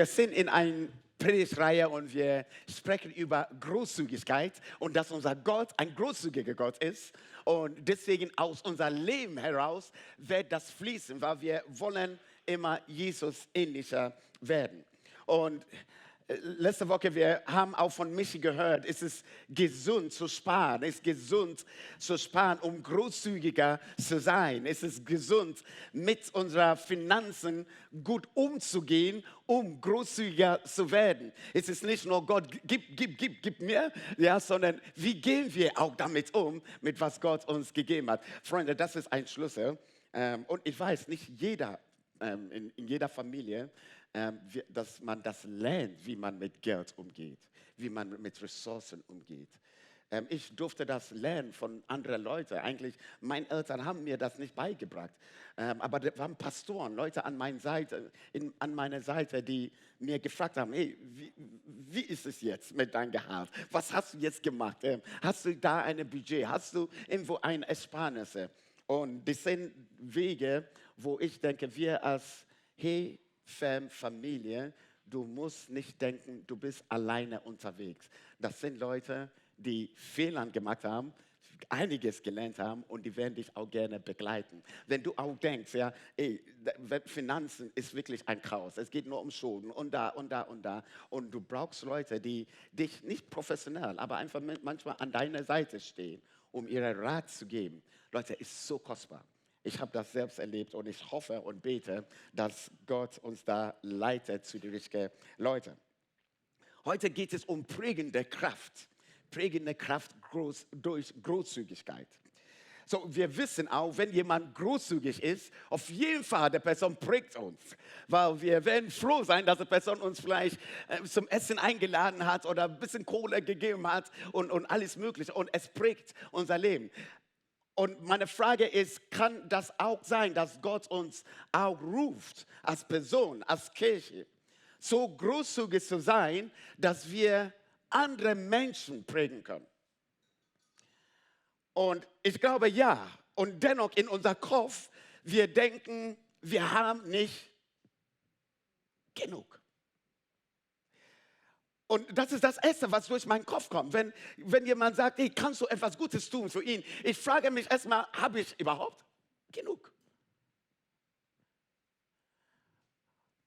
Wir sind in einer Predigtreihe und wir sprechen über Großzügigkeit und dass unser Gott ein großzügiger Gott ist. Und deswegen aus unserem Leben heraus wird das fließen, weil wir wollen immer Jesus ähnlicher werden. Und letzte Woche, wir haben auch von Michi gehört, es ist gesund zu sparen. Es ist gesund zu sparen, um großzügiger zu sein. Es ist gesund, mit unseren Finanzen gut umzugehen, um großzügiger zu werden. Es ist nicht nur Gott, gib mir, ja, sondern wie gehen wir auch damit um, mit was Gott uns gegeben hat. Freunde, das ist ein Schlüssel. Und ich weiß, nicht jeder in jeder Familie, dass man das lernt, wie man mit Geld umgeht, wie man mit Ressourcen umgeht. Ich durfte das lernen von anderen Leuten. Eigentlich, meine Eltern haben mir das nicht beigebracht. Aber da waren Pastoren, Leute an meiner Seite, die mir gefragt haben, hey, wie ist es jetzt mit deinem Gehalt? Was hast du jetzt gemacht? Hast du da ein Budget? Hast du irgendwo ein Ersparnisse? Und das sind Wege, wo ich denke, wir als Familie, du musst nicht denken, du bist alleine unterwegs. Das sind Leute, die Fehler gemacht haben, einiges gelernt haben und die werden dich auch gerne begleiten. Wenn du auch denkst, ja, Finanzen ist wirklich ein Chaos, es geht nur um Schulden und da und da und da und du brauchst Leute, die dich nicht professionell, aber einfach manchmal an deiner Seite stehen, um ihren Rat zu geben. Leute, ist so kostbar. Ich habe das selbst erlebt und ich hoffe und bete, dass Gott uns da leitet zu den richtigen Leuten. Heute geht es um prägende Kraft durch Großzügigkeit. So, wir wissen auch, wenn jemand großzügig ist, auf jeden Fall, der Person prägt uns. Weil wir werden froh sein, dass die Person uns vielleicht zum Essen eingeladen hat oder ein bisschen Kohle gegeben hat und alles Mögliche. Und es prägt unser Leben. Und meine Frage ist, kann das auch sein, dass Gott uns auch ruft, als Person, als Kirche, so großzügig zu sein, dass wir andere Menschen prägen können? Und ich glaube, ja. Und dennoch in unser Kopf, wir denken, wir haben nicht genug. Und das ist das Erste, was durch meinen Kopf kommt. Wenn jemand sagt, hey, kannst du etwas Gutes tun für ihn? Ich frage mich erstmal, habe ich überhaupt genug?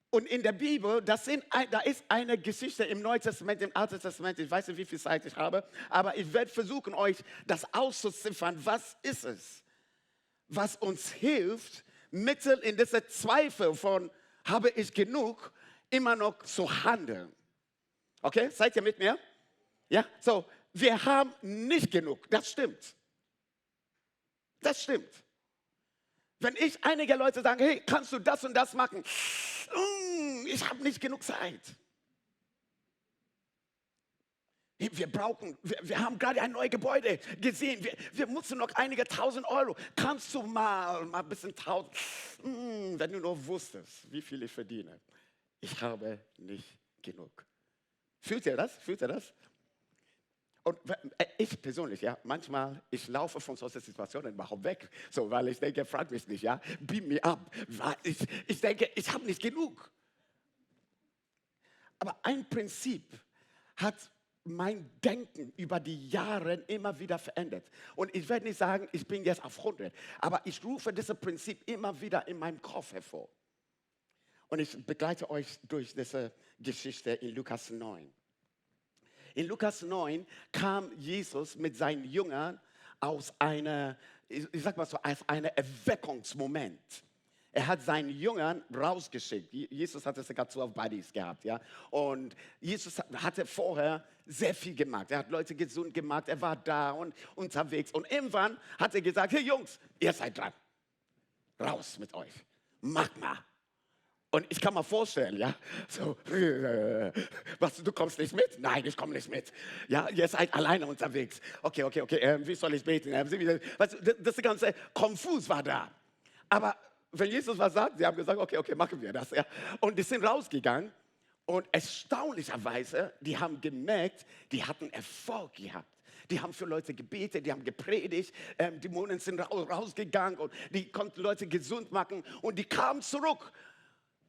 Und in der Bibel, da ist eine Geschichte im Neuen Testament, im Alten Testament, ich weiß nicht, wie viel Zeit ich habe, aber ich werde versuchen, euch das auszuziffern. Was ist es, was uns hilft, mitten in dieser Zweifel von, habe ich genug, immer noch zu handeln? Okay, seid ihr mit mir? Ja, so, wir haben nicht genug, das stimmt. Das stimmt. Wenn einige Leute sagen, hey, kannst du das und das machen? Ich habe nicht genug Zeit. Wir haben gerade ein neues Gebäude gesehen. Wir mussten noch einige 1.000 Euro. Kannst du mal ein bisschen 1.000? Wenn du nur wusstest, wie viel ich verdiene. Ich habe nicht genug. Fühlt ihr das? Fühlt ihr das? Und ich persönlich, ja, manchmal, ich laufe von solchen Situationen überhaupt weg, so, weil ich denke, frag mich nicht, ja, beam me up. Ich denke, ich habe nicht genug. Aber ein Prinzip hat mein Denken über die Jahre immer wieder verändert. Und ich werde nicht sagen, ich bin jetzt auf 100, aber ich rufe dieses Prinzip immer wieder in meinem Kopf hervor. Und ich begleite euch durch diese Geschichte in Lukas 9. In Lukas 9 kam Jesus mit seinen Jüngern aus einem Erweckungsmoment. Er hat seinen Jüngern rausgeschickt. Jesus hatte sogar 12 Buddies gehabt. Ja? Und Jesus hatte vorher sehr viel gemacht. Er hat Leute gesund gemacht, er war da und unterwegs. Und irgendwann hat er gesagt, hey Jungs, ihr seid dran. Raus mit euch. Macht mal. Und ich kann mir vorstellen, ja, so, was, du kommst nicht mit? Nein, ich komme nicht mit. Ja, ihr seid alleine unterwegs. Okay, wie soll ich beten? Das ganze Konfus war da. Aber wenn Jesus was sagt, sie haben gesagt, okay, machen wir das. Ja. Und die sind rausgegangen und erstaunlicherweise, die haben gemerkt, die hatten Erfolg gehabt. Die haben für Leute gebetet, die haben gepredigt, Dämonen sind rausgegangen und die konnten Leute gesund machen und die kamen zurück.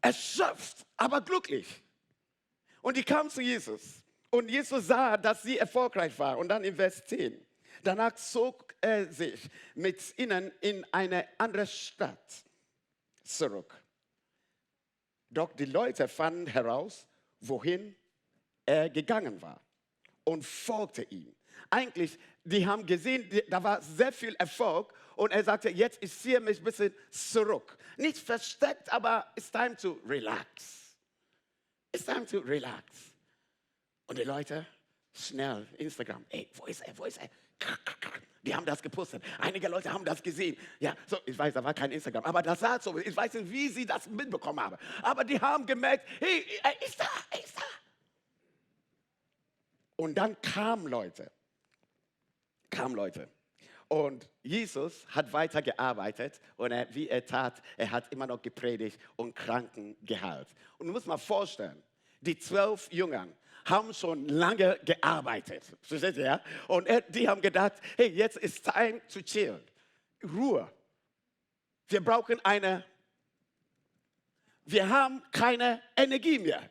Erschöpft, aber glücklich. Und die kam zu Jesus. Und Jesus sah, dass sie erfolgreich war. Und dann in Vers 10. Danach zog er sich mit ihnen in eine andere Stadt zurück. Doch die Leute fanden heraus, wohin er gegangen war und folgte ihm. Eigentlich, die haben gesehen, da war sehr viel Erfolg und er sagte, jetzt ich ziehe mich ein bisschen zurück. Nicht versteckt, aber it's time to relax. It's time to relax. Und die Leute, schnell, Instagram, ey, wo ist er, wo ist er? Die haben das gepostet. Einige Leute haben das gesehen. Ja, so, ich weiß, da war kein Instagram, aber das sah so. Ich weiß nicht, wie sie das mitbekommen haben. Aber die haben gemerkt, hey, er ist da, er ist da. Und dann kamen Leute. Und Jesus hat weiter gearbeitet und wie er tat, er hat immer noch gepredigt und Kranken geheilt. Und du musst mal vorstellen, die 12 Jünger haben schon lange gearbeitet. Versteht ihr? Ja? Und die haben gedacht, hey, jetzt ist time to chill. Ruhe. Wir haben keine Energie mehr.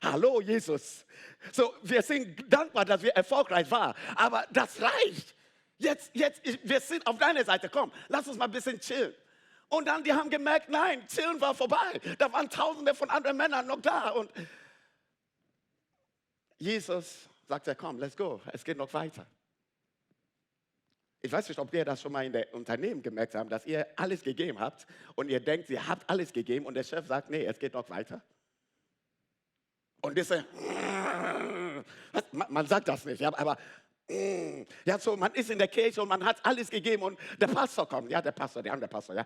Hallo, Jesus. So, wir sind dankbar, dass wir erfolgreich waren. Aber das reicht. Jetzt, wir sind auf deiner Seite. Komm, lass uns mal ein bisschen chillen. Und dann, die haben gemerkt, nein, chillen war vorbei. Da waren Tausende von anderen Männern noch da. Und Jesus sagte, komm, let's go, es geht noch weiter. Ich weiß nicht, ob ihr das schon mal in der Unternehmen gemerkt habt, dass ihr alles gegeben habt und ihr denkt, ihr habt alles gegeben und der Chef sagt, nee, es geht noch weiter. Und diese, man sagt das nicht, aber ja, so, man ist in der Kirche und man hat alles gegeben und der Pastor kommt, ja, der Pastor, ja.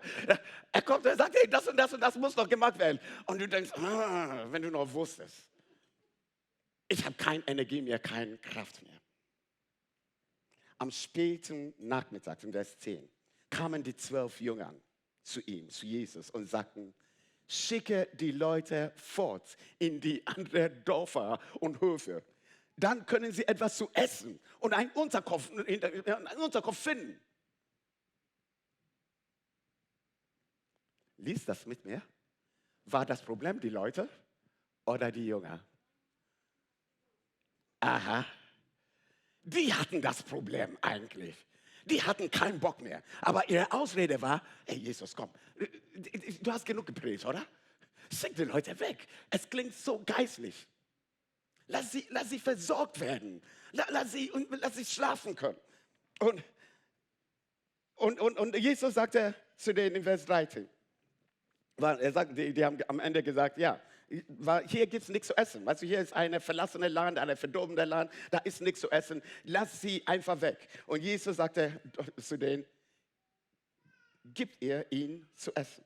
Er kommt und sagt, hey, das und das muss noch gemacht werden. Und du denkst, wenn du noch wusstest. Ich habe keine Energie mehr, keine Kraft mehr. Am späten Nachmittag, in Vers 10, kamen die 12 Jünger zu ihm, zu Jesus und sagten, schicke die Leute fort in die anderen Dörfer und Höfe. Dann können sie etwas zu essen und einen Unterkunft finden. Lies das mit mir. War das Problem die Leute oder die Jünger? Aha, die hatten das Problem eigentlich. Die hatten keinen Bock mehr. Aber ihre Ausrede war, hey Jesus, komm, du hast genug gepredigt, oder? Schick die Leute weg. Es klingt so geistlich. Lass sie versorgt werden. Lass sie schlafen können. Und Jesus sagte zu denen in Vers 13, er sagt, die haben am Ende gesagt, ja, hier gibt es nichts zu essen. Weißt du, hier ist eine verlassene Land, eine verdorbene Land, da ist nichts zu essen. Lass sie einfach weg. Und Jesus sagte zu denen, gebt ihr ihnen zu essen.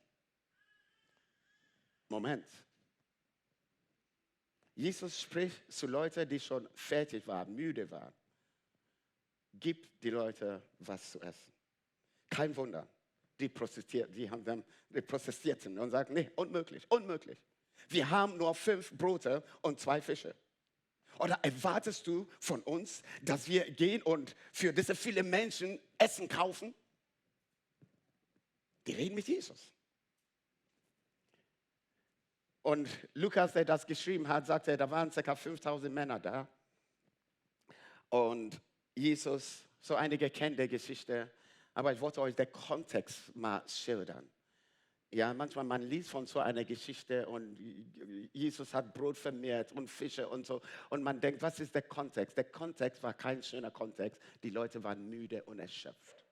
Moment. Jesus spricht zu Leuten, die schon fertig waren, müde waren. Gib die Leute was zu essen. Kein Wunder. Die protestierten und sagten, nee, unmöglich. Wir haben nur 5 Brote und 2 Fische. Oder erwartest du von uns, dass wir gehen und für diese vielen Menschen Essen kaufen? Die reden mit Jesus. Und Lukas, der das geschrieben hat, sagte, da waren ca. 5000 Männer da. Und Jesus, so einige kennen die Geschichte, aber ich wollte euch den Kontext mal schildern. Ja, manchmal man liest von so einer Geschichte und Jesus hat Brot vermehrt und Fische und so. Und man denkt, was ist der Kontext? Der Kontext war kein schöner Kontext. Die Leute waren müde und erschöpft.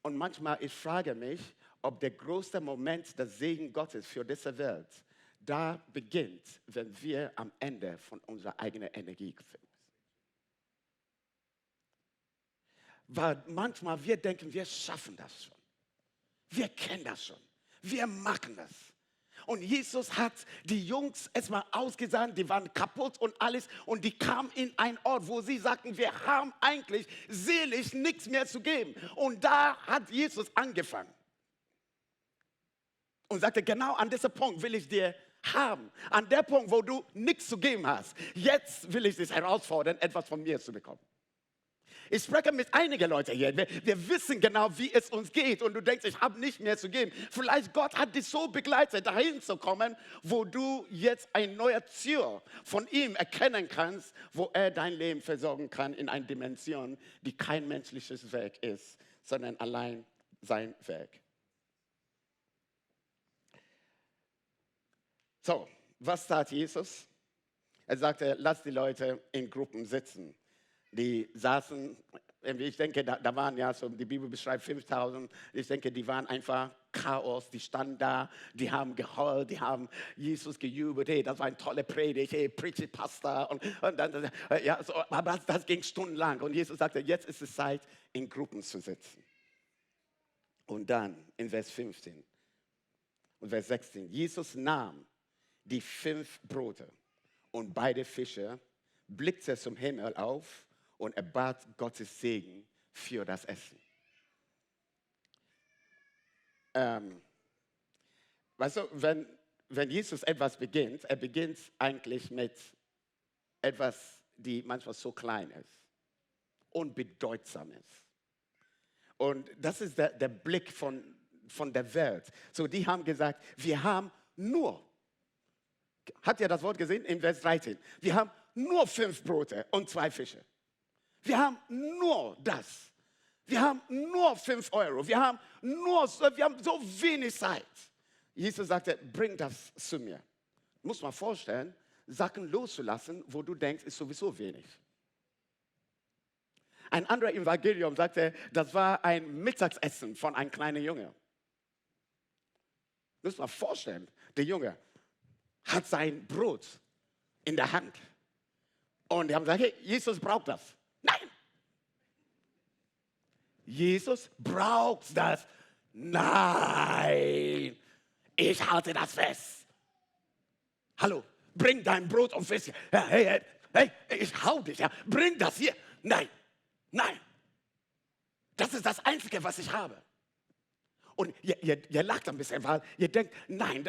Und manchmal, ich frage mich, ob der größte Moment des Segen Gottes für diese Welt da beginnt, wenn wir am Ende von unserer eigenen Energie sind. Weil manchmal wir denken, wir schaffen das schon. Wir kennen das schon. Wir machen das. Und Jesus hat die Jungs erstmal ausgesandt, die waren kaputt und alles. Und die kamen in einen Ort, wo sie sagten, wir haben eigentlich seelisch nichts mehr zu geben. Und da hat Jesus angefangen. Und sagte, genau an diesem Punkt will ich dir haben. An der Punkt, wo du nichts zu geben hast. Jetzt will ich dich herausfordern, etwas von mir zu bekommen. Ich spreche mit einigen Leuten hier. Wir wissen genau, wie es uns geht. Und du denkst, ich habe nicht mehr zu geben. Vielleicht Gott hat dich so begleitet, dahin zu kommen, wo du jetzt ein neuer Tür von ihm erkennen kannst, wo er dein Leben versorgen kann in einer Dimension, die kein menschliches Werk ist, sondern allein sein Werk. So, was tat Jesus? Er sagte, lass die Leute in Gruppen sitzen. Die saßen, ich denke, da waren ja so, die Bibel beschreibt 5000, ich denke, die waren einfach Chaos, die standen da, die haben geheult, die haben Jesus gejubelt, hey, das war eine tolle Predigt, hey, preach it, Pastor. Und dann, ja, so, aber das ging stundenlang. Und Jesus sagte, jetzt ist es Zeit, in Gruppen zu sitzen. Und dann in Vers 15 und Vers 16, Jesus nahm die 5 Brote und beide Fische, blickte zum Himmel auf und er bat Gottes Segen für das Essen. Weißt du, wenn Jesus etwas beginnt, er beginnt eigentlich mit etwas, die manchmal so klein ist und bedeutsam ist. Und das ist der Blick von der Welt. So, die haben gesagt, wir haben nur, habt ihr das Wort gesehen? In Vers 13. Wir haben nur 5 Brote und 2 Fische. Wir haben nur das. Wir haben nur 5 Euro. Wir haben so wenig Zeit. Jesus sagte, bring das zu mir. Muss man vorstellen, Sachen loszulassen, wo du denkst, ist sowieso wenig. Ein anderer Evangelium sagte, das war ein Mittagsessen von einem kleinen Junge. Muss man vorstellen, der Junge hat sein Brot in der Hand. Und die haben gesagt, hey, Jesus braucht das. Nein. Jesus braucht das. Nein. Ich halte das fest. Hallo, bring dein Brot und Fisch. Ja, hey, ich hau dich. Ja. Bring das hier. Nein. Das ist das Einzige, was ich habe. Und ihr lacht ein bisschen, weil ihr denkt, nein,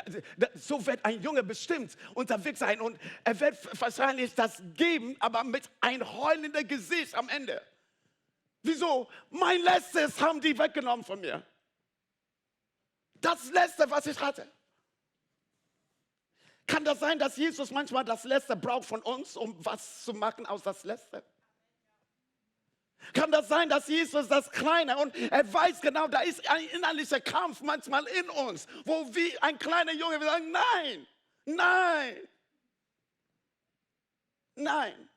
so wird ein Junge bestimmt unterwegs sein. Und er wird wahrscheinlich das geben, aber mit einem heulenden Gesicht am Ende. Wieso? Mein Letztes haben die weggenommen von mir. Das Letzte, was ich hatte. Kann das sein, dass Jesus manchmal das Letzte braucht von uns, um was zu machen aus das Letzte? Kann das sein, dass Jesus das Kleine, und er weiß genau, da ist ein innerlicher Kampf manchmal in uns, wo wie ein kleiner Junge wir sagen, nein.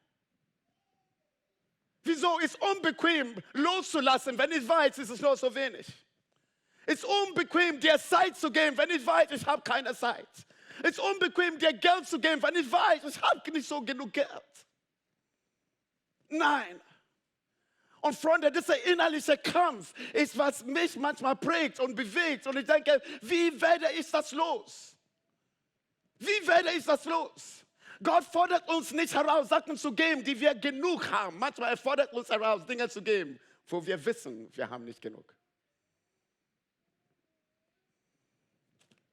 Wieso? Ist unbequem loszulassen, wenn ich weiß, es ist nur so wenig. Ist unbequem, dir Zeit zu geben, wenn ich weiß, ich habe keine Zeit. Ist unbequem, dir Geld zu geben, wenn ich weiß, ich habe nicht so genug Geld. Nein. Und Freunde, dieser innerliche Kampf ist, was mich manchmal prägt und bewegt. Und ich denke, wie werde ich das los? Wie werde ich das los? Gott fordert uns nicht heraus, Sachen zu geben, die wir genug haben. Manchmal fordert uns heraus, Dinge zu geben, wo wir wissen, wir haben nicht genug.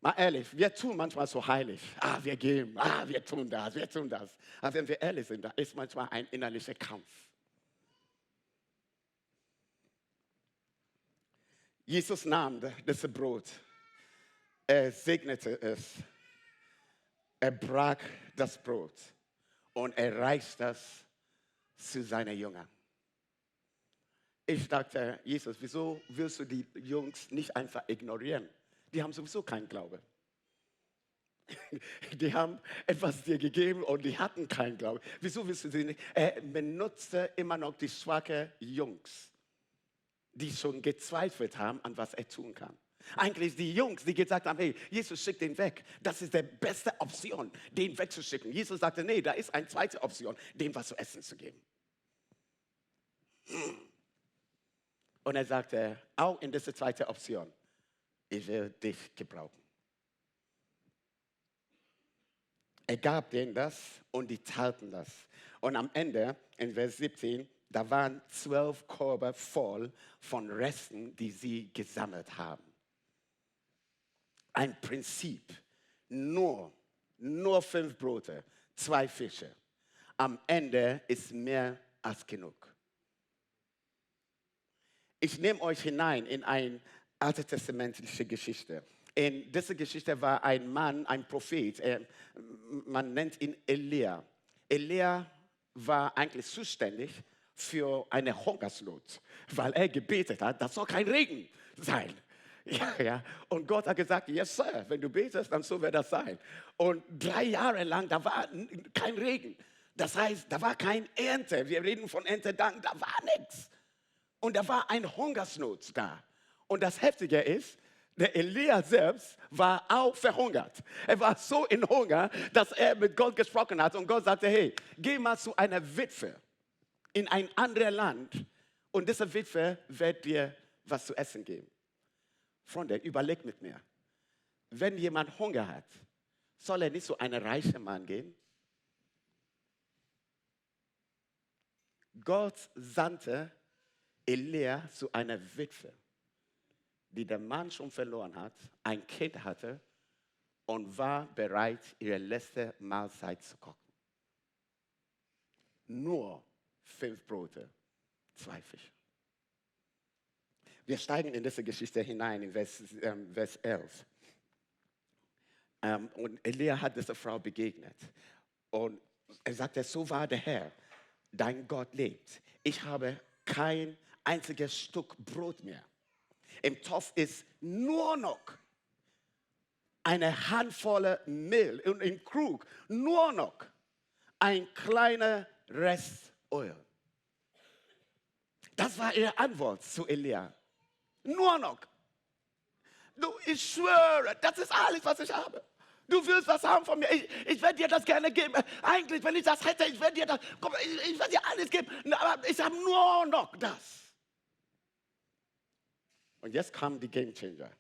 Mal ehrlich, wir tun manchmal so heilig. Wir geben, wir tun das. Aber wenn wir ehrlich sind, da ist manchmal ein innerlicher Kampf. Jesus nahm das Brot, er segnete es, er brach das Brot und er reichte das zu seinen Jüngern. Ich dachte, Jesus, wieso willst du die Jungs nicht einfach ignorieren? Die haben sowieso keinen Glauben. Die haben etwas dir gegeben und die hatten keinen Glauben. Wieso willst du sie nicht? Er benutzte immer noch die schwachen Jungs, die schon gezweifelt haben, an was er tun kann. Eigentlich die Jungs, die gesagt haben, hey, Jesus, schick den weg. Das ist die beste Option, den wegzuschicken. Jesus sagte, nee, da ist eine zweite Option, dem was zu essen zu geben. Und er sagte, auch in dieser zweiten Option, ich will dich gebrauchen. Er gab denen das und die teilten das. Und am Ende, in Vers 17, da waren 12 Körbe voll von Resten, die sie gesammelt haben. Ein Prinzip. Nur 5 Brote, 2 Fische. Am Ende ist mehr als genug. Ich nehme euch hinein in eine alttestamentliche Geschichte. In dieser Geschichte war ein Mann, ein Prophet, man nennt ihn Elia. Elia war eigentlich zuständig für eine Hungersnot, weil er gebetet hat, das soll kein Regen sein. Ja, ja. Und Gott hat gesagt, yes, Sir, wenn du betest, dann so wird das sein. Und 3 Jahre lang, da war kein Regen. Das heißt, da war kein Ernte. Wir reden von Erntedank, da war nichts. Und da war ein Hungersnot da. Und das Heftige ist, der Elia selbst war auch verhungert. Er war so in Hunger, dass er mit Gott gesprochen hat. Und Gott sagte, hey, geh mal zu einer Witwe in ein anderes Land. Und diese Witwe wird dir was zu essen geben. Freunde, überleg mit mir. Wenn jemand Hunger hat, soll er nicht zu einem reichen Mann gehen? Gott sandte Elia zu einer Witwe, die der Mann schon verloren hat, ein Kind hatte und war bereit, ihre letzte Mahlzeit zu kochen. Nur 5 Brote, 2 Fische. Wir steigen in diese Geschichte hinein, in Vers 11. Und Elia hat dieser Frau begegnet. Und er sagte, so wahr der Herr, dein Gott lebt. Ich habe kein einziges Stück Brot mehr. Im Topf ist nur noch eine Handvoll Mehl und im Krug nur noch ein kleiner Rest Öl. Das war ihre Antwort zu Elia. Nur noch. Du, ich schwöre, das ist alles, was ich habe. Du willst was haben von mir. Ich werde dir das gerne geben. Eigentlich, wenn ich das hätte, ich werde dir das, komm, ich werde dir alles geben. Aber ich habe nur noch das. Und jetzt kam die Gamechanger.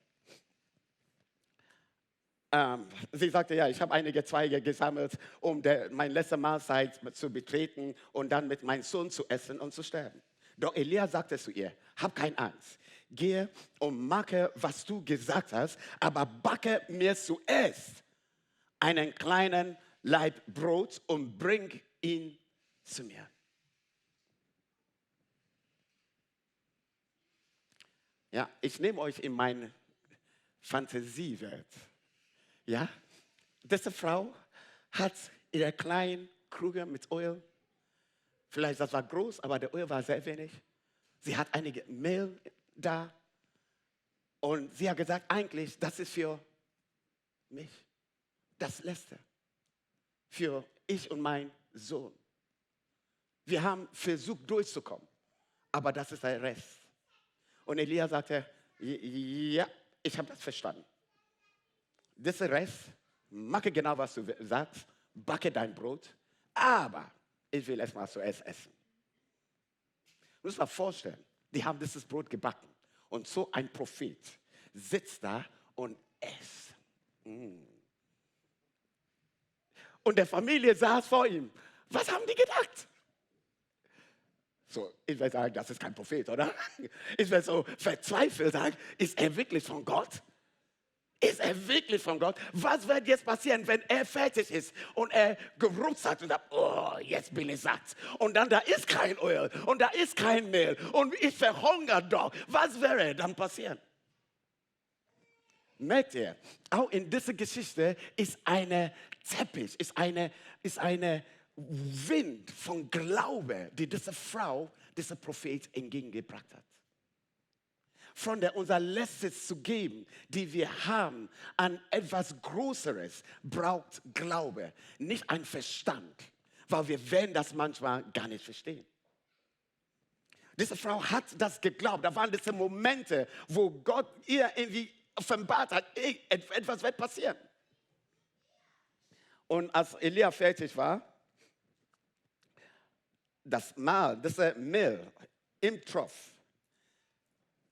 Sie sagte, ja, ich habe einige Zweige gesammelt, um meine letzte Mahlzeit zu betreten und dann mit meinem Sohn zu essen und zu sterben. Doch Elia sagte zu ihr, hab keine Angst. Gehe und mache, was du gesagt hast, aber backe mir zuerst einen kleinen Laib Brot und bring ihn zu mir. Ja, ich nehme euch in meine Fantasiewelt. Ja, diese Frau hat ihre kleinen Krüge mit Öl. Vielleicht das war groß, aber der Öl war sehr wenig. Sie hat einige Mehl da. Und sie hat gesagt, eigentlich, das ist für mich. Das Letzte. Für ich und mein Sohn. Wir haben versucht durchzukommen. Aber das ist der Rest. Und Elia sagte, ja, ich habe das verstanden. Dieser Rest, mache genau, was du sagst, backe dein Brot, aber ich will erst mal zuerst essen. Du musst dir vorstellen, die haben dieses Brot gebacken und so ein Prophet sitzt da und isst. Und der Familie saß vor ihm. Was haben die gedacht? So, ich werde sagen, das ist kein Prophet, oder? Ich werde so verzweifelt sagen, ist er wirklich von Gott? Ist er wirklich von Gott? Was wird jetzt passieren, wenn er fertig ist und er gerupft hat und sagt, oh, jetzt bin ich satt. Und dann da ist kein Öl und da ist kein Mehl und ich verhungere doch. Was wäre dann passieren? Merkt ihr, auch in dieser Geschichte ist eine Teppich, ist eine Wind von Glaube, die diese Frau, dieser Prophet entgegengebracht hat. Freunde, unser Letztes zu geben, die wir haben, an etwas Größeres, braucht Glaube, nicht ein Verstand, weil wir werden das manchmal gar nicht verstehen. Diese Frau hat das geglaubt. Da waren diese Momente, wo Gott ihr irgendwie offenbart hat, etwas wird passieren. Und als Elia fertig war, das Mehl im Topf,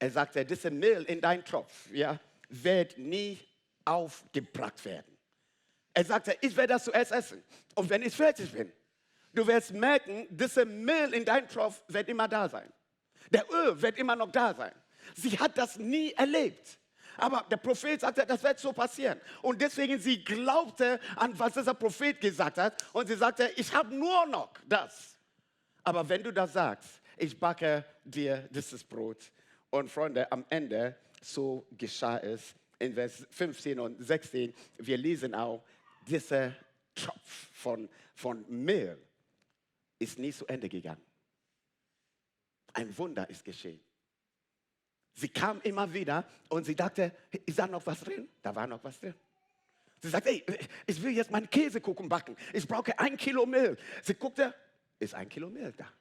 er sagte, diese Mehl in dein Topf, ja, wird nie aufgebracht werden. Er sagte, ich werde das zuerst essen. Und wenn ich fertig bin, du wirst merken, diese Mehl in dein Topf wird immer da sein. Der Öl wird immer noch da sein. Sie hat das nie erlebt. Aber der Prophet sagte, das wird so passieren. Und deswegen, sie glaubte an, was dieser Prophet gesagt hat. Und sie sagte, ich habe nur noch das. Aber wenn du das sagst, ich backe dir dieses Brot Und Freunde, am Ende, so geschah es. In Vers 15 und 16, wir lesen auch, dieser Tropf von Mehl ist nie zu Ende gegangen. Ein Wunder ist geschehen. Sie kam immer wieder und sie dachte, ist da noch was drin? Da war noch was drin. Sie sagt, ey, ich will jetzt meinen Käsekuchen backen. Ich brauche 1 Kilo Mehl. Sie guckte, ist 1 Kilo Mehl da.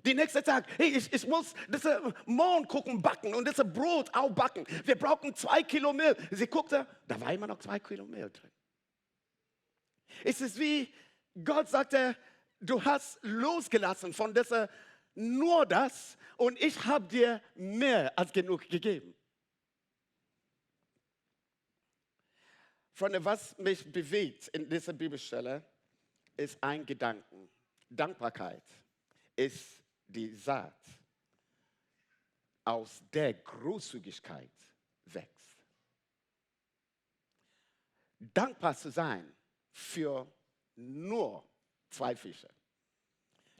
Die nächste Tag, hey, ich muss diese Mohnkuchen backen und dieses Brot auch backen. Wir brauchen 2 Kilo Mehl. Sie guckte, da war immer noch 2 Kilo Mehl drin. Es ist wie Gott sagte, du hast losgelassen von dieser nur das und ich habe dir mehr als genug gegeben. Freunde, was mich bewegt in dieser Bibelstelle, ist ein Gedanken. Dankbarkeit ist die Saat, aus der Großzügigkeit wächst. Dankbar zu sein für nur 2 Fische.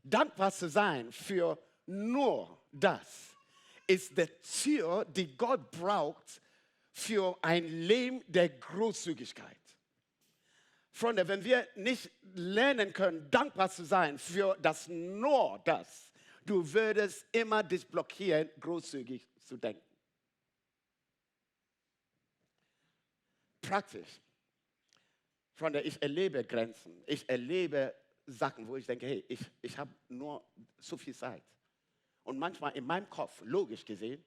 Dankbar zu sein für nur das ist die Tür, die Gott braucht für ein Leben der Großzügigkeit. Freunde, wenn wir nicht lernen können, dankbar zu sein für das nur das, du würdest immer dich blockieren, großzügig zu denken. Praktisch. Freunde, ich erlebe Grenzen. Ich erlebe Sachen, wo ich denke, hey, ich habe nur so viel Zeit. Und manchmal in meinem Kopf, logisch gesehen,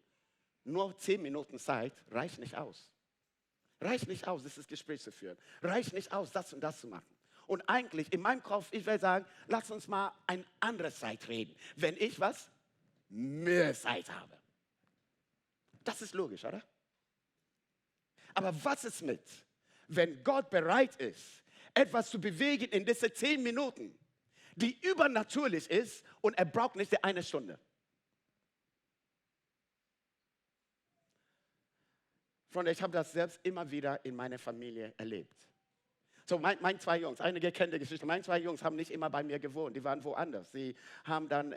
nur 10 Minuten Zeit reicht nicht aus. Reicht nicht aus, dieses Gespräch zu führen. Reicht nicht aus, das und das zu machen. Und eigentlich in meinem Kopf, ich will sagen, lass uns mal eine andere Zeit reden. Wenn ich was? Mehr Zeit habe. Das ist logisch, oder? Aber was ist mit, wenn Gott bereit ist, etwas zu bewegen in diese 10 Minuten, die übernatürlich ist und er braucht nicht die 1 Stunde? Freunde, ich habe das selbst immer wieder in meiner Familie erlebt. So, meine 2 Jungs, einige kennen die Geschichte, meine 2 Jungs haben nicht immer bei mir gewohnt, die waren woanders. Sie haben dann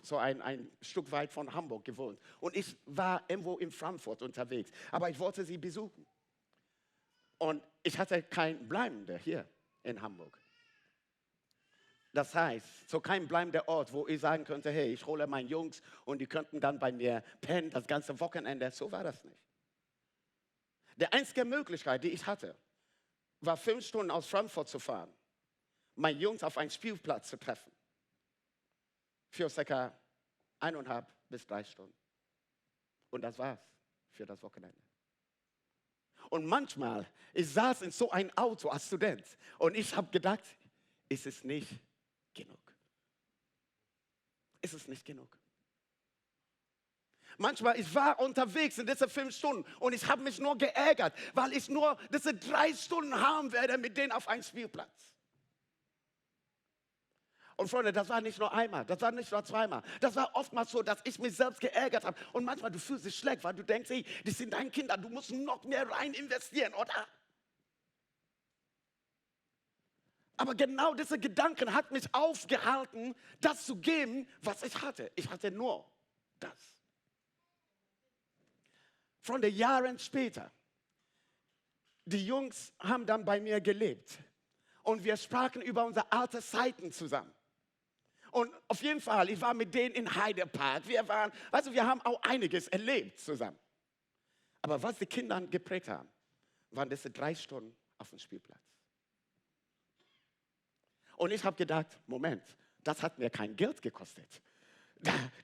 so ein Stück weit von Hamburg gewohnt. Und ich war irgendwo in Frankfurt unterwegs, aber ich wollte sie besuchen. Und ich hatte keinen Bleibenden hier in Hamburg. Das heißt, so kein bleibender Ort, wo ich sagen könnte, hey, ich hole meine Jungs und die könnten dann bei mir pennen, das ganze Wochenende. So war das nicht. Die einzige Möglichkeit, die ich hatte, war 5 Stunden aus Frankfurt zu fahren, meine Jungs auf einen Spielplatz zu treffen. Für ca. 1,5 bis 3 Stunden. Und das war's für das Wochenende. Und manchmal, ich saß in so einem Auto als Student und ich habe gedacht, ist es nicht genug? Ist es nicht genug? Manchmal, ich war unterwegs in diese 5 Stunden und ich habe mich nur geärgert, weil ich nur diese 3 Stunden haben werde mit denen auf einem Spielplatz. Und Freunde, das war nicht nur einmal, das war nicht nur zweimal. Das war oftmals so, dass ich mich selbst geärgert habe. Und manchmal, du fühlst dich schlecht, weil du denkst, hey, das sind deine Kinder, du musst noch mehr rein investieren, oder? Aber genau diese Gedanken hat mich aufgehalten, das zu geben, was ich hatte. Ich hatte nur das. Freunde, Jahre später, die Jungs haben dann bei mir gelebt. Und wir sprachen über unsere alten Zeiten zusammen. Und auf jeden Fall, ich war mit denen in Heidepark. Wir haben auch einiges erlebt zusammen. Aber was die Kinder geprägt haben, waren diese 3 Stunden auf dem Spielplatz. Und ich habe gedacht, Moment, das hat mir kein Geld gekostet.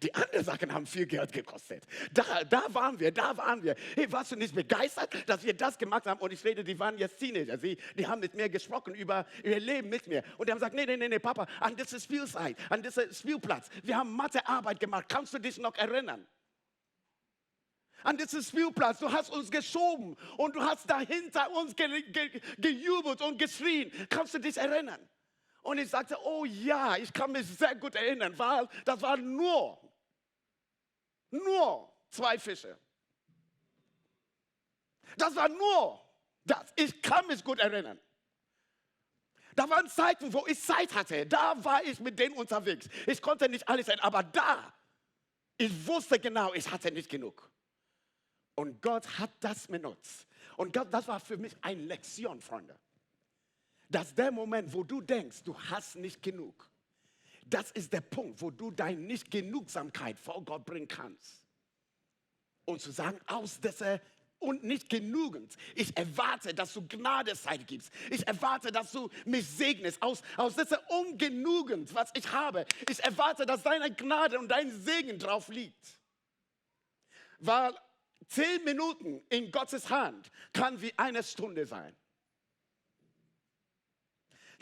Die anderen Sachen haben viel Geld gekostet. Da waren wir. Hey, warst du nicht begeistert, dass wir das gemacht haben? Und ich rede, die waren jetzt Teenager. Die haben mit mir gesprochen über ihr Leben mit mir. Und die haben gesagt, nee, Papa, an dieser Spielzeit, an diesem Spielplatz, wir haben Mathearbeit gemacht. Kannst du dich noch erinnern? An diesem Spielplatz, du hast uns geschoben und du hast dahinter uns gejubelt und geschrien. Kannst du dich erinnern? Und ich sagte, oh ja, ich kann mich sehr gut erinnern, weil das waren nur 2 Fische. Das war nur das. Ich kann mich gut erinnern. Da waren Zeiten, wo ich Zeit hatte. Da war ich mit denen unterwegs. Ich konnte nicht alles sein, aber da Ich wusste genau, ich hatte nicht genug. Und Gott hat das benutzt. Und Gott, das war für mich eine Lektion, Freunde. Dass der Moment, wo du denkst, du hast nicht genug, das ist der Punkt, wo du deine Nicht-Genugsamkeit vor Gott bringen kannst. Und zu sagen, aus dieser und nicht genügend. Ich erwarte, dass du Gnadeszeit gibst. Ich erwarte, dass du mich segnest. Aus dieser ungenügend, was ich habe. Ich erwarte, dass deine Gnade und dein Segen drauf liegt. Weil 10 Minuten in Gottes Hand kann wie eine Stunde sein.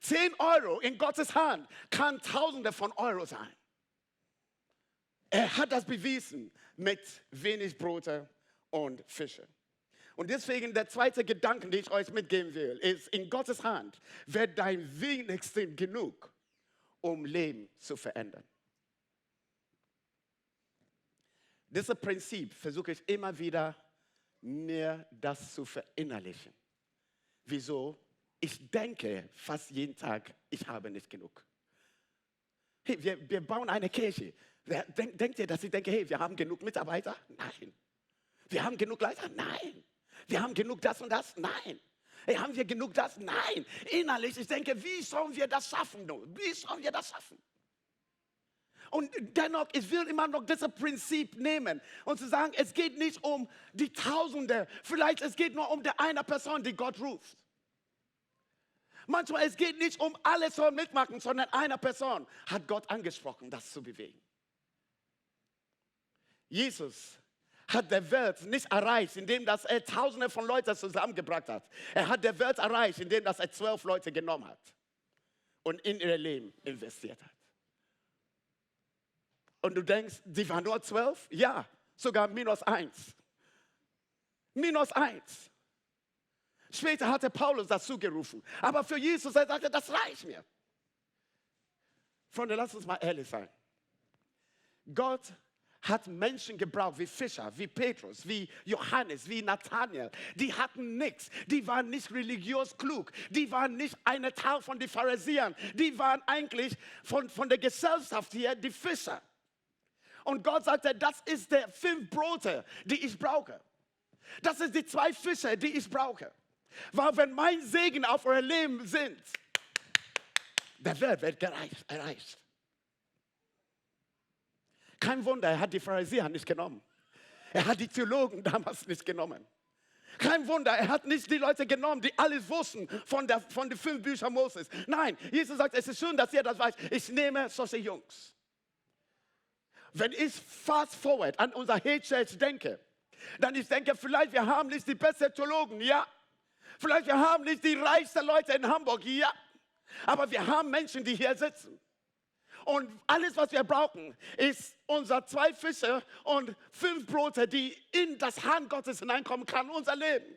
10 Euro in Gottes Hand kann Tausende von Euro sein. Er hat das bewiesen mit wenig Brote und Fische. Und deswegen der zweite Gedanke, den ich euch mitgeben will, ist, in Gottes Hand wird dein wenigstens genug, um Leben zu verändern. Dieses Prinzip versuche ich immer wieder, mir das zu verinnerlichen. Wieso? Ich denke fast jeden Tag, ich habe nicht genug. Hey, wir bauen eine Kirche. Denkt ihr, dass ich denke, hey, wir haben genug Mitarbeiter? Nein. Wir haben genug Leiter? Nein. Wir haben genug das und das? Nein. Hey, haben wir genug das? Nein. Innerlich, ich denke, wie sollen wir das schaffen? Wie sollen wir das schaffen? Und dennoch, ich will immer noch dieses Prinzip nehmen und zu sagen, es geht nicht um die Tausende. Vielleicht es geht nur um die eine Person, die Gott ruft. Manchmal es geht nicht um alles soll mitmachen, sondern eine Person hat Gott angesprochen, das zu bewegen. Jesus hat der Welt nicht erreicht, indem dass er Tausende von Leuten zusammengebracht hat. Er hat der Welt erreicht, indem dass er 12 Leute genommen hat und in ihr Leben investiert hat. Und du denkst, die waren nur 12? Ja, sogar -1. -1. Später hatte Paulus dazu gerufen. Aber für Jesus, er sagte, das reicht mir. Freunde, lasst uns mal ehrlich sein. Gott hat Menschen gebraucht wie Fischer, wie Petrus, wie Johannes, wie Nathanael. Die hatten nichts. Die waren nicht religiös klug. Die waren nicht eine Teil von den Pharisäern. Die waren eigentlich von der Gesellschaft her die Fischer. Und Gott sagte, das ist der 5 Brote, die ich brauche. Das ist die 2 Fische, die ich brauche. Weil wenn mein Segen auf euer Leben sind, der Welt wird erreicht. Kein Wunder, er hat die Pharisäer nicht genommen. Er hat die Theologen damals nicht genommen. Kein Wunder, er hat nicht die Leute genommen, die alles wussten von den 5 Büchern Moses. Nein, Jesus sagt, es ist schön, dass ihr das weiß. Ich nehme solche Jungs. Wenn ich fast forward an unser Hate Church denke, dann ich denke, vielleicht wir haben nicht die besten Theologen, ja. Vielleicht wir haben nicht die reichsten Leute in Hamburg, ja. Aber wir haben Menschen, die hier sitzen. Und alles, was wir brauchen, ist unser 2 Fische und 5 Brote, die in das Hand Gottes hineinkommen kann, unser Leben.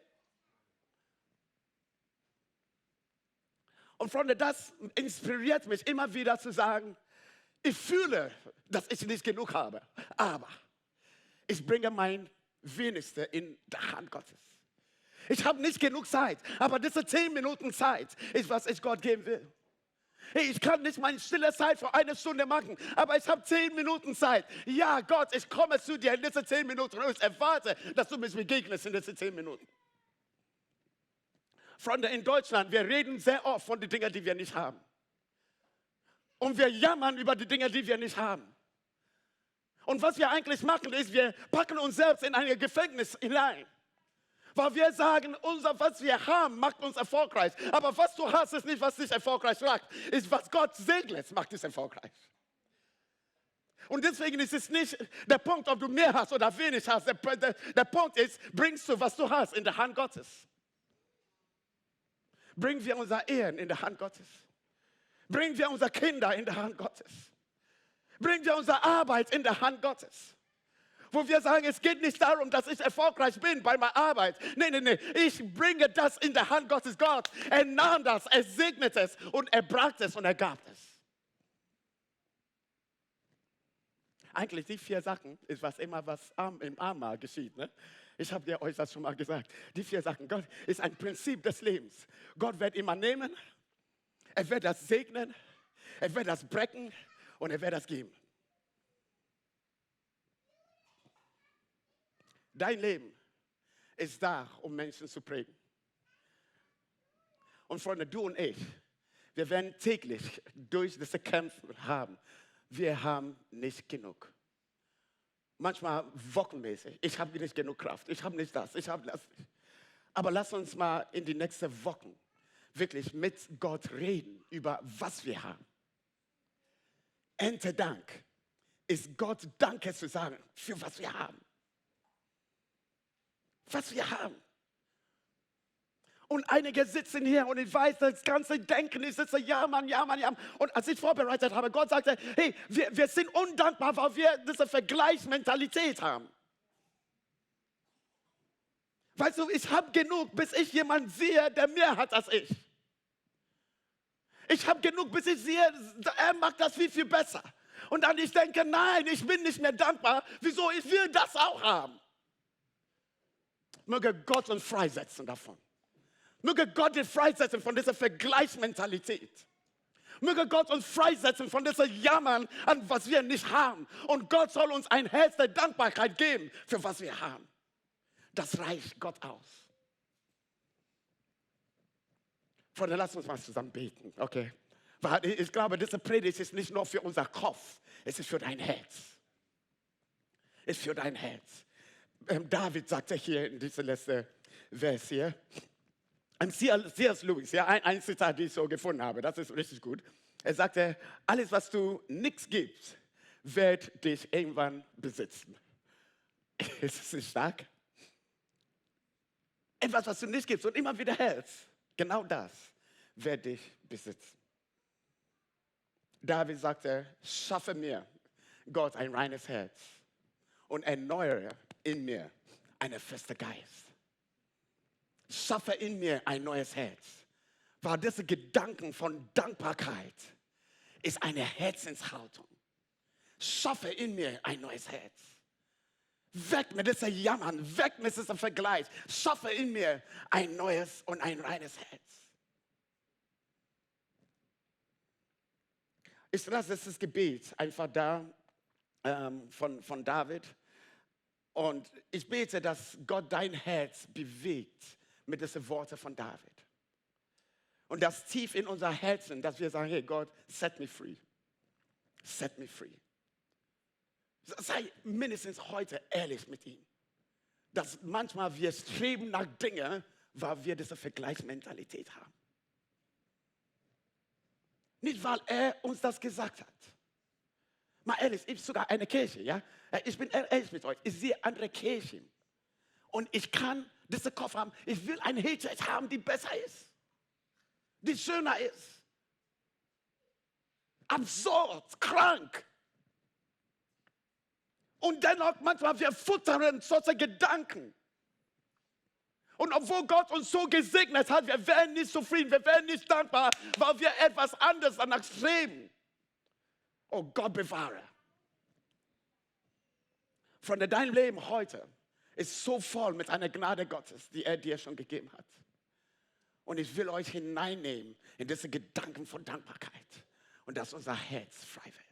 Und Freunde, das inspiriert mich immer wieder zu sagen, ich fühle, dass ich nicht genug habe, aber ich bringe mein Wenigste in die Hand Gottes. Ich habe nicht genug Zeit, aber diese 10 Minuten Zeit ist, was ich Gott geben will. Hey, ich kann nicht meine stille Zeit für 1 Stunde machen, aber ich habe 10 Minuten Zeit. Ja, Gott, ich komme zu dir in diese 10 Minuten und ich erwarte, dass du mich begegnest in diese 10 Minuten. Freunde, in Deutschland, wir reden sehr oft von den Dingen, die wir nicht haben. Und wir jammern über die Dinge, die wir nicht haben. Und was wir eigentlich machen, ist, wir packen uns selbst in ein Gefängnis hinein. Weil wir sagen, was wir haben, macht uns erfolgreich. Aber was du hast, ist nicht, was dich erfolgreich macht. Ist, was Gott segnet, macht dich erfolgreich. Und deswegen ist es nicht der Punkt, ob du mehr hast oder wenig hast. Der Punkt ist, bringst du, was du hast, in die Hand Gottes. Bringen wir unsere Ehen in die Hand Gottes. Bringen wir unsere Kinder in die Hand Gottes. Bringen wir unsere Arbeit in die Hand Gottes. Wo wir sagen, es geht nicht darum, dass ich erfolgreich bin bei meiner Arbeit. Nee. Ich bringe das in die Hand Gottes. Gott, er nahm das, er segnete es und er brachte es und er gab es. Eigentlich die 4 Sachen ist was im Abendmahl geschieht. Ne? Ich habe dir euch das schon mal gesagt. Die 4 Sachen. Gott ist ein Prinzip des Lebens. Gott wird immer nehmen, er wird das segnen, er wird das brechen und er wird das geben. Dein Leben ist da, um Menschen zu prägen. Und Freunde, du und ich, wir werden täglich durch diese Kämpfe haben. Wir haben nicht genug. Manchmal wochenmäßig. Ich habe nicht genug Kraft. Ich habe nicht das. Ich habe das nicht. Aber lass uns mal in die nächsten Wochen wirklich mit Gott reden über was wir haben. Erntedank ist Gott Danke zu sagen für was wir haben. Was wir haben. Und einige sitzen hier und ich weiß, das ganze Denken, ich sitze, ja Mann, ja Mann, ja Mann. Und als ich vorbereitet habe, Gott sagte, hey, wir sind undankbar, weil wir diese Vergleichsmentalität haben. Weißt du, ich habe genug, bis ich jemanden sehe, der mehr hat als ich. Ich habe genug, bis ich sehe, er macht das viel, viel besser. Und dann ich denke, nein, ich bin nicht mehr dankbar. Wieso? Ich will das auch haben. Möge Gott uns freisetzen davon. Möge Gott dich freisetzen von dieser Vergleichsmentalität. Möge Gott uns freisetzen von diesem Jammern an was wir nicht haben. Und Gott soll uns ein Herz der Dankbarkeit geben für was wir haben. Das reicht Gott aus. Freunde, lasst uns mal zusammen beten, okay? Weil ich glaube, diese Predigt ist nicht nur für unser Kopf, es ist für dein Herz. Es ist für dein Herz. David sagte hier in diesem letzten Vers hier, C.S. Lewis, ja, ein Zitat, das ich so gefunden habe, das ist richtig gut. Er sagte, alles, was du nichts gibst, wird dich irgendwann besitzen. Ist das nicht stark? Etwas, was du nicht gibst und immer wieder hältst, genau das wird dich besitzen. David sagte, schaffe mir, Gott, ein reines Herz und erneuere in mir einen festen Geist. Schaffe in mir ein neues Herz. Weil diese Gedanken von Dankbarkeit ist eine Herzenshaltung. Schaffe in mir ein neues Herz. Weg mit diesem Jammern, weg mit diesem Vergleich. Schaffe in mir ein neues und ein reines Herz. Ich lasse dieses Gebet einfach da von David. Und ich bete, dass Gott dein Herz bewegt mit diesen Worten von David. Und das tief in unser Herzen, dass wir sagen, hey Gott, set me free. Set me free. Sei mindestens heute ehrlich mit ihm. Dass manchmal wir streben nach Dingen, weil wir diese Vergleichsmentalität haben. Nicht, weil er uns das gesagt hat. Mal ehrlich, ich sogar eine Kirche, ja? Ich bin ehrlich mit euch, ich sehe andere Kirchen. Und ich kann diesen Kopf haben, ich will eine Kirche haben, die besser ist. Die schöner ist. Absurd, krank. Und dennoch manchmal wir futtern solche Gedanken. Und obwohl Gott uns so gesegnet hat, wir werden nicht zufrieden, wir werden nicht dankbar, weil wir etwas anderes danach streben. Oh Gott bewahre. Von deinem Leben heute ist so voll mit einer Gnade Gottes, die er dir schon gegeben hat. Und ich will euch hineinnehmen in diese Gedanken von Dankbarkeit und dass unser Herz frei wird.